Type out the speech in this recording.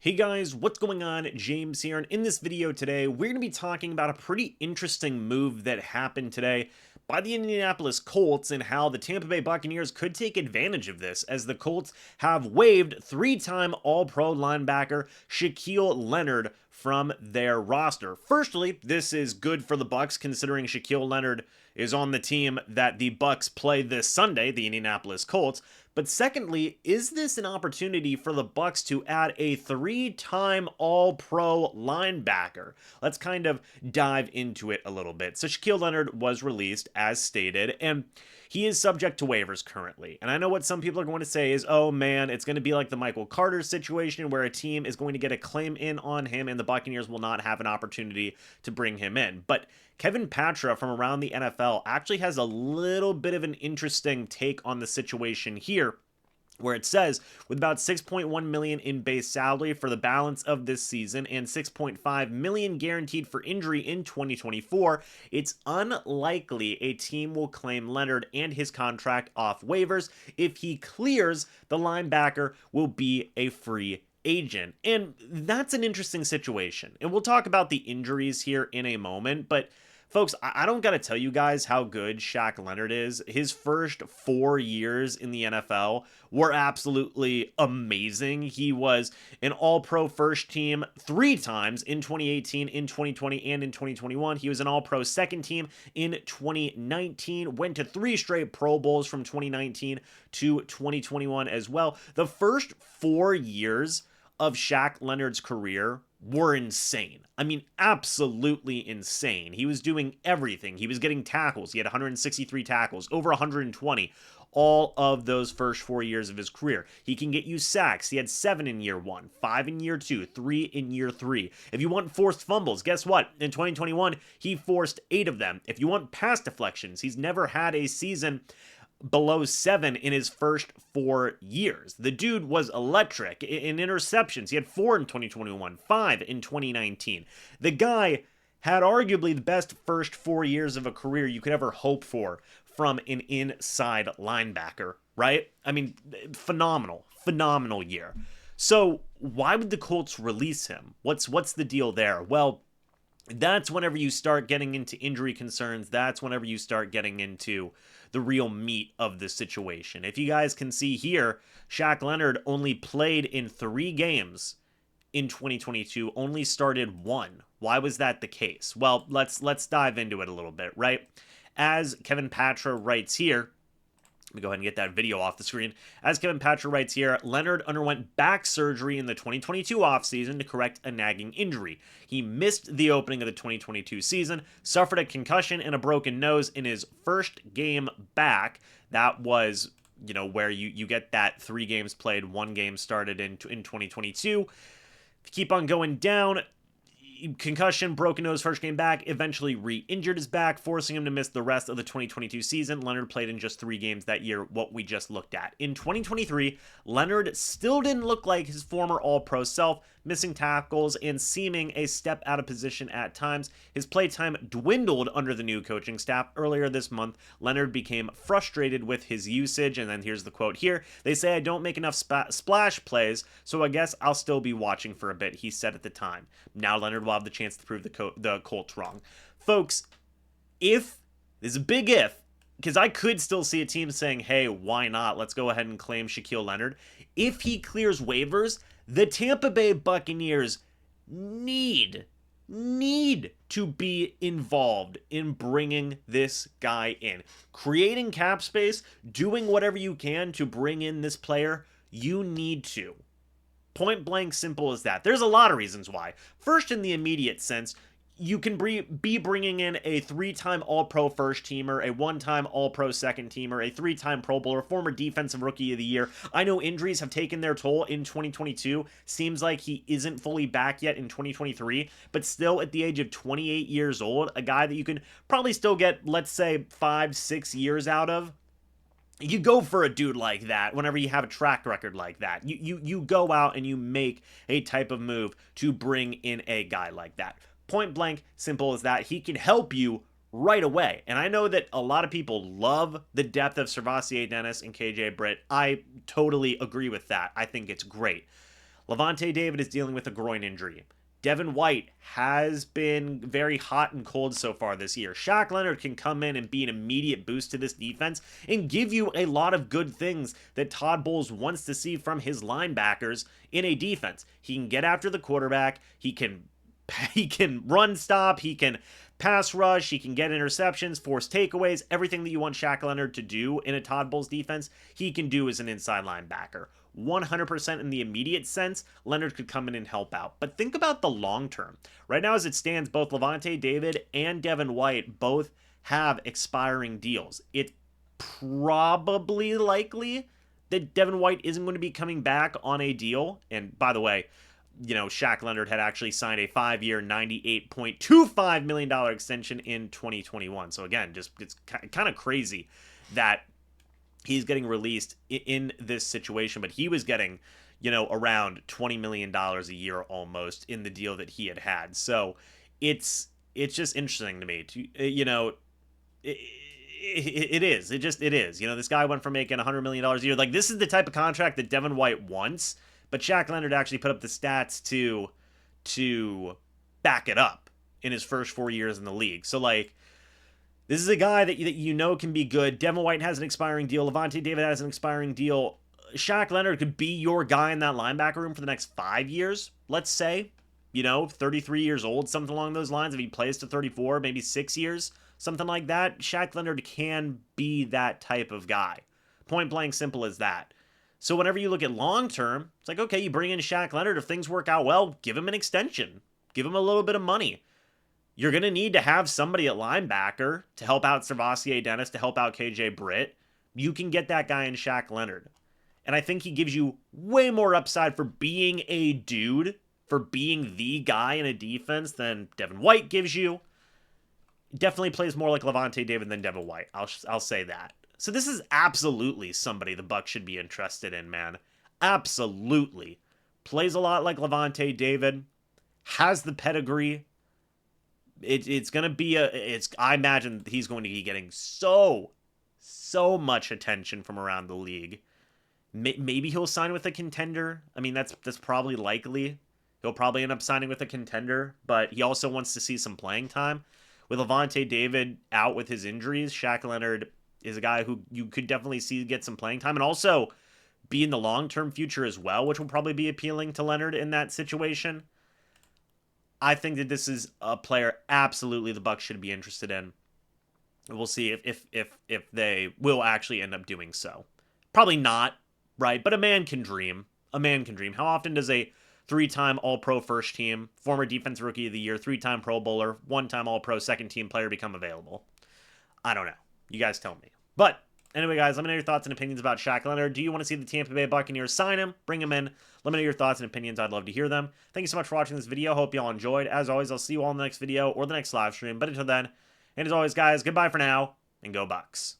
Hey guys, what's going on? James here, and in this video today, we're going to be talking about a pretty interesting move that happened today by the Indianapolis Colts and how the Tampa Bay Buccaneers could take advantage of this, as the Colts have waived three-time All-Pro linebacker Shaq Leonard from their roster. Firstly, this is good for the Bucs, considering Shaq Leonard is on the team that the Bucs play this Sunday, the Indianapolis Colts. But secondly, is this an opportunity for the Bucs to add a three-time All-Pro linebacker? Let's kind of dive into it a little bit. So Shaq Leonard was released, as stated, and he is subject to waivers currently. And I know what some people are going to say is, oh man, it's going to be like the Michael Carter situation where a team is going to get a claim in on him and the Buccaneers will not have an opportunity to bring him in. But Kevin Patra from around the NFL actually has a little bit of an interesting take on the situation here, where it says with about $6.1 million in base salary for the balance of this season and $6.5 million guaranteed for injury in 2024, it's unlikely a team will claim Leonard and his contract off waivers. If he clears, the linebacker will be a free agent. And that's an interesting situation. And we'll talk about the injuries here in a moment, but folks, I don't got to tell you guys how good Shaq Leonard is. His first 4 years in the NFL were absolutely amazing. He was an All-Pro first team 3 times in 2018, in 2020, and in 2021. He was an All-Pro second team in 2019, went to 3 straight Pro Bowls from 2019 to 2021 as well. The first 4 years of Shaq Leonard's career were insane. I mean, absolutely insane. He was doing everything. He was getting tackles. He had 163 tackles, over 120, all of those first 4 years of his career. He can get you sacks. He had 7 in year 1, 5 in year 2, 3 in year 3. If you want forced fumbles, guess what? In 2021, he forced 8 of them. If you want pass deflections, he's never had a season below 7 in his first 4 years. The dude was electric. In interceptions, he had 4 in 2021, 5 in 2019. The guy had arguably the best first 4 years of a career you could ever hope for from an inside linebacker, right? I mean, phenomenal year. So why would the Colts release him? What's the deal there? Well, that's whenever you start getting into injury concerns. That's whenever you start getting into the real meat of the situation. If you guys can see here, Shaq Leonard only played in 3 games in 2022, only started 1. Why was that the case? Well, let's dive into it a little bit, right? As Kevin Patra writes here, let me go ahead and get that video off the screen. As Kevin Patra writes here, Leonard underwent back surgery in the 2022 offseason to correct a nagging injury. He missed the opening of the 2022 season, suffered a concussion and a broken nose in his first game back. That was, where you get that 3 games played, 1 game started in 2022. Keep on going down. Concussion, broken nose, first game back, eventually re-injured his back, forcing him to miss the rest of the 2022 season. Leonard played in just 3 games that year, what we just looked at. In 2023, Leonard still didn't look like his former All-Pro self, missing tackles and seeming a step out of position at times. His playtime dwindled under the new coaching staff. Earlier this month, Leonard became frustrated with his usage, and then here's the quote here. They say I don't make enough splash plays, so I guess I'll still be watching for a bit, he said at the time. Now Leonard will have the chance to prove the Colts wrong. Folks, there's a big if, because I could still see a team saying, hey, why not? Let's go ahead and claim Shaq Leonard. If he clears waivers, the Tampa Bay Buccaneers need to be involved in bringing this guy in. Creating cap space, doing whatever you can to bring in this player, you need to. Point blank simple as that. There's a lot of reasons why. First, in the immediate sense, you can be bringing in a 3-time All-Pro first teamer, a 1-time All-Pro second teamer, a 3-time Pro Bowler, former Defensive Rookie of the Year. I know injuries have taken their toll in 2022. Seems like he isn't fully back yet in 2023, but still at the age of 28 years old, a guy that you can probably still get, let's say, 5-6 years out of. You go for a dude like that whenever you have a track record like that. You go out and you make a type of move to bring in a guy like that. Point blank, simple as that. He can help you right away. And I know that a lot of people love the depth of SirVocea Dennis and KJ Britt. I totally agree with that. I think it's great. Lavonte David is dealing with a groin injury. Devin White has been very hot and cold so far this year. Shaq Leonard can come in and be an immediate boost to this defense and give you a lot of good things that Todd Bowles wants to see from his linebackers in a defense. He can get after the quarterback. He can run stop. He can pass rush. He can get interceptions, force takeaways. Everything that you want Shaq Leonard to do in a Todd Bowles defense, he can do as an inside linebacker. 100% in the immediate sense, Leonard could come in and help out. But think about the long term. Right now, as it stands, both Lavonte David and Devin White both have expiring deals. It's probably likely that Devin White isn't going to be coming back on a deal. And by the way, Shaq Leonard had actually signed a 5-year, $98.25 million extension in 2021. So again, it's kind of crazy that he's getting released in this situation, but he was getting, around $20 million a year almost in the deal that he had. So it's just interesting to me. It is. This guy went from making $100 million a year. Like, this is the type of contract that Devin White wants, but Shaq Leonard actually put up the stats to back it up in his first 4 years in the league. So, like, this is a guy that can be good. Devin White has an expiring deal. Lavonte David has an expiring deal. Shaq Leonard could be your guy in that linebacker room for the next 5 years, let's say. 33 years old, something along those lines. If he plays to 34, maybe 6 years, something like that. Shaq Leonard can be that type of guy. Point blank simple as that. So whenever you look at long term, it's like, okay, you bring in Shaq Leonard. If things work out well, give him an extension. Give him a little bit of money. You're going to need to have somebody at linebacker to help out Servassier Dennis, to help out KJ Britt. You can get that guy in Shaq Leonard. And I think he gives you way more upside for being a dude, for being the guy in a defense than Devin White gives you. Definitely plays more like Lavonte David than Devin White. I'll say that. So this is absolutely somebody the Bucs should be interested in, man. Absolutely. Plays a lot like Lavonte David. Has the pedigree. It's going to be I imagine he's going to be getting so much attention from around the league. Maybe he'll sign with a contender. I mean, that's probably likely. He'll probably end up signing with a contender, but he also wants to see some playing time. With Lavonte David out with his injuries, Shaq Leonard is a guy who you could definitely see get some playing time and also be in the long-term future as well, which will probably be appealing to Leonard in that situation. I think that this is a player absolutely the Bucs should be interested in. We'll see if they will actually end up doing so. Probably not, right? But a man can dream. A man can dream. How often does a 3-time All-Pro first team, former Defensive Rookie of the Year, 3-time Pro Bowler, 1-time All-Pro second team player become available? I don't know. You guys tell me. But anyway, guys, let me know your thoughts and opinions about Shaq Leonard. Do you want to see the Tampa Bay Buccaneers sign him, bring him in? Let me know your thoughts and opinions. I'd love to hear them. Thank you so much for watching this video. Hope you all enjoyed. As always, I'll see you all in the next video or the next live stream. But until then, and as always, guys, goodbye for now, and go Bucs.